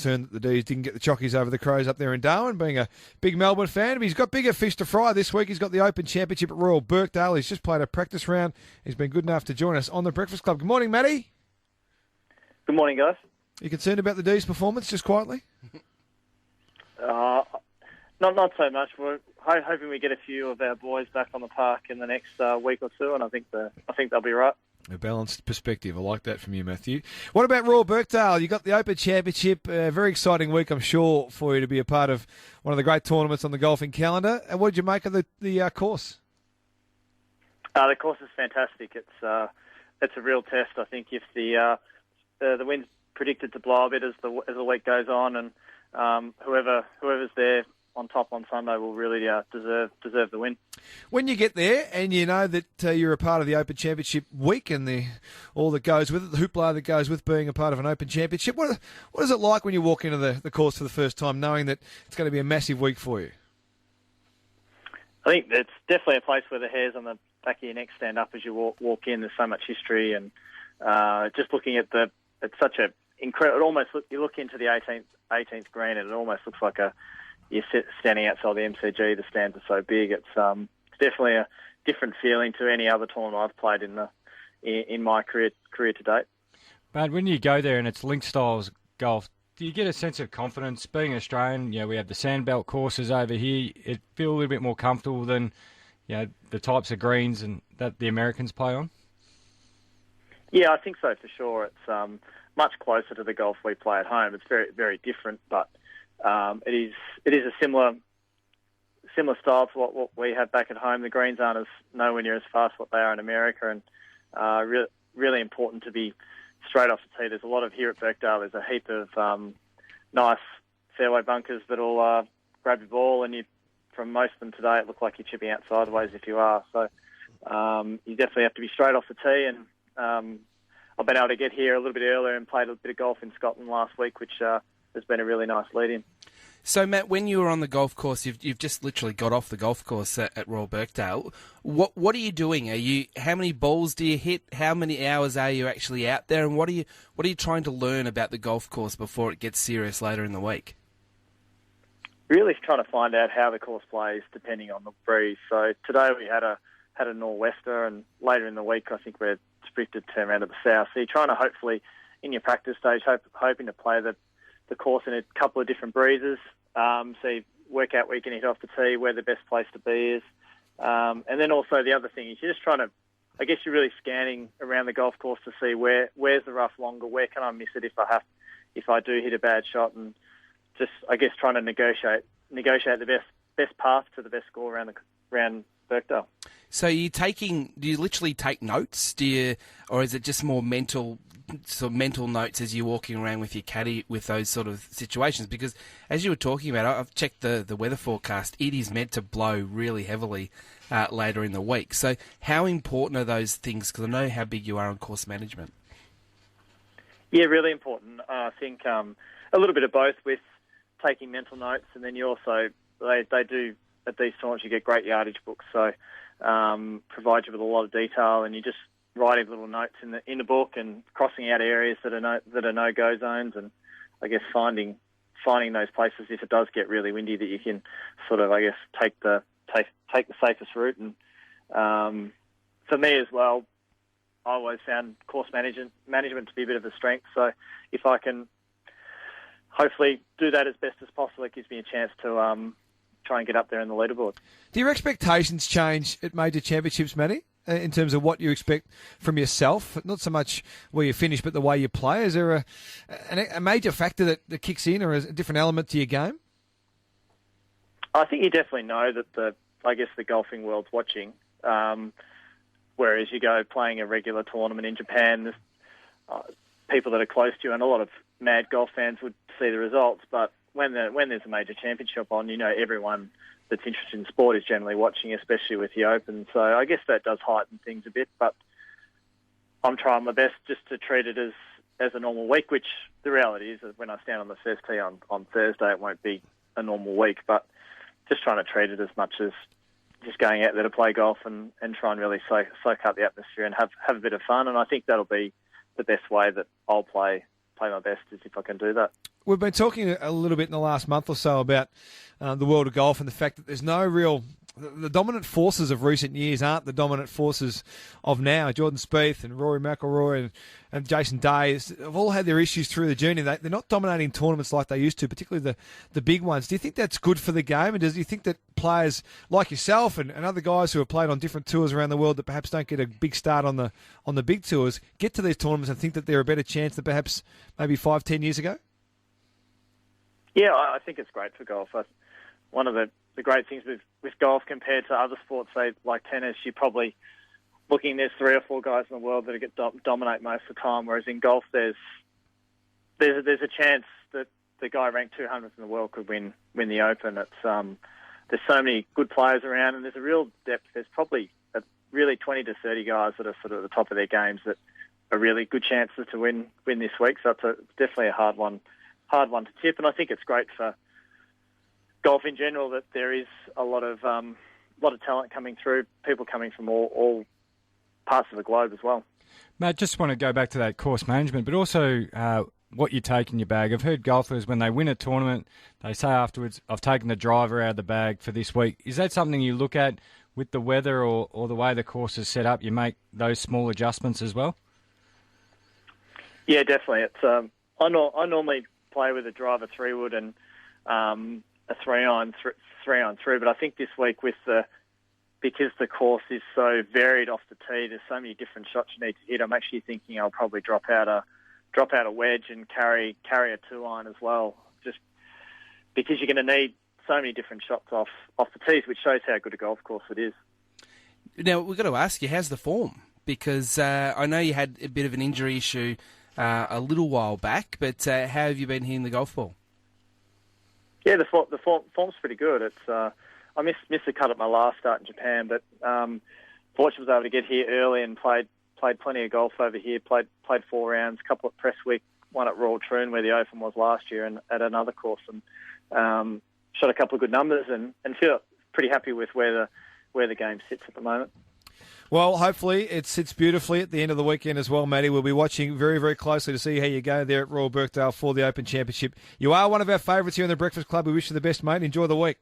concerned that the D's didn't get the chockies over the Crows up there in Darwin, being a big Melbourne fan. But he's got bigger fish to fry this week. He's got the Open Championship at Royal Birkdale. He's just played a practice round. He's been good enough to join us on the Breakfast Club. Good morning, Matty. Good morning, guys. Are you concerned about the D's performance, just quietly? Not so much. We're hoping we get a few of our boys back on the park in the next week or two, and I think they'll be right. A balanced perspective. I like that from you, Matthew. What about Royal Birkdale? You got the Open Championship. A very exciting week, I'm sure, for you to be a part of one of the great tournaments on the golfing calendar. And what did you make of the course? The course is fantastic. It's a real test. I think if the wind's predicted to blow a bit as the week goes on, and whoever's there on top on Sunday will really deserve the win. When you get there and you know that you're a part of the Open Championship week and all that goes with it, the hoopla that goes with being a part of an Open Championship, what is it like when you walk into the course for the first time, knowing that it's going to be a massive week for you? I think it's definitely a place where the hairs on the back of your neck stand up as you walk in. There's so much history, and just looking at it's such a incredible. It almost you look into the 18th green, and it almost looks like you're standing outside the MCG. The stands are so big. It's definitely a different feeling to any other tournament I've played in my career to date. But when you go there and it's link styles golf, do you get a sense of confidence? Being Australian, we have the sandbelt courses over here. It feel a little bit more comfortable than the types of greens and that the Americans play on. Yeah, I think so for sure. It's much closer to the golf we play at home. It's very, very different, but it is a similar style to what we have back at home. The greens aren't nowhere near as fast what they are in America, and really important to be straight off the tee. There's a lot of here at Birkdale. There's a heap of nice fairway bunkers that'll grab your ball, and from most of them today, it looked like you're chipping out sideways if you are. So you definitely have to be straight off the tee, and I've been able to get here a little bit earlier and played a bit of golf in Scotland last week, which has been a really nice lead-in. So, Matt, when you were on the golf course, you've just literally got off the golf course at Royal Birkdale. What are you doing? How many balls do you hit? How many hours are you actually out there? And what are you trying to learn about the golf course before it gets serious later in the week? Really trying to find out how the course plays depending on the breeze. So today we had a nor'wester, and later in the week I think we're expected to turn around to the south. So you're trying to hopefully in your practice stage hoping to play the course in a couple of different breezes. So you work out where you can hit off the tee, where the best place to be is. And then also the other thing is you're just trying to, I guess you're really scanning around the golf course to see where's the rough longer, where can I miss it if I do hit a bad shot, and just, I guess, trying to negotiate the best path to the best score around Birkdale. So do you literally take notes? Or is it just more mental notes as you're walking around with your caddy with those sort of situations? Because as you were talking about, I've checked the weather forecast. It is meant to blow really heavily later in the week. So how important are those things? Because I know how big you are on course management. Yeah, really important. I think a little bit of both with taking mental notes, and then you also, they do, at these tournaments, you get great yardage books, so provide you with a lot of detail, and you just writing little notes in the book and crossing out areas that are no-go zones, and I guess finding those places if it does get really windy that you can sort of, I guess, take the safest route. And for me as well, I always found course management to be a bit of a strength. So if I can hopefully do that as best as possible, it gives me a chance to try and get up there in the leaderboard. Do your expectations change at major championships, Matty, in terms of what you expect from yourself? Not so much where you finish, but the way you play. Is there a major factor that kicks in, or a different element to your game? I think you definitely know that the golfing world's watching. Whereas you go playing a regular tournament in Japan, there's people that are close to you, and a lot of mad golf fans would see the results. But when there's a major championship on, everyone that's interested in sport is generally watching, especially with the Open. So I guess that does heighten things a bit. But I'm trying my best just to treat it as a normal week, which the reality is that when I stand on the first tee on Thursday, it won't be a normal week. But just trying to treat it as much as just going out there to play golf and try and really soak up the atmosphere and have a bit of fun. And I think that'll be the best way that I'll play play my best is if I can do that. We've been talking a little bit in the last month or so about the world of golf and the fact that there's no real... The dominant forces of recent years aren't the dominant forces of now. Jordan Spieth and Rory McIlroy and Jason Day have all had their issues through the journey. They're not dominating tournaments like they used to, particularly the big ones. Do you think that's good for the game? And do you think that players like yourself and other guys who have played on different tours around the world that perhaps don't get a big start on the big tours get to these tournaments and think that they're a better chance than perhaps maybe 5-10 years ago? Yeah, I think it's great for golf. One of the great things with golf compared to other sports, say like tennis, you're probably looking, there's 3 or 4 guys in the world that get dominate most of the time, whereas in golf there's a chance that the guy ranked 200th in the world could win the Open. It's there's so many good players around, and there's a real depth. There's probably really 20 to 30 guys that are sort of at the top of their games that are really good chances to win this week. So it's definitely a hard one to tip, and I think it's great for golf in general that there is a lot of talent coming through, people coming from all parts of the globe as well. Matt, just want to go back to that course management, but also what you take in your bag. I've heard golfers, when they win a tournament, they say afterwards, I've taken the driver out of the bag for this week. Is that something you look at with the weather or the way the course is set up? You make those small adjustments as well? Yeah, definitely. It's I normally play with a driver 3-wood and a 3-iron through, but I think this week because the course is so varied off the tee, there's so many different shots you need to hit. I'm actually thinking I'll probably drop out a wedge and carry a 2-iron as well, just because you're going to need so many different shots off the tees, which shows how good a golf course it is. Now, we've got to ask you, how's the form? Because I know you had a bit of an injury issue a little while back, but how have you been hitting the golf ball? Yeah, the form's pretty good. It's I missed the cut at my last start in Japan, but fortunately was able to get here early and played plenty of golf over here. Played 4 rounds, a couple at Prestwick, one at Royal Troon where the Open was last year, and at another course, and shot a couple of good numbers and feel pretty happy with where the game sits at the moment. Well, hopefully it sits beautifully at the end of the weekend as well, Matty. We'll be watching very, very closely to see how you go there at Royal Birkdale for the Open Championship. You are one of our favourites here in the Breakfast Club. We wish you the best, mate. Enjoy the week.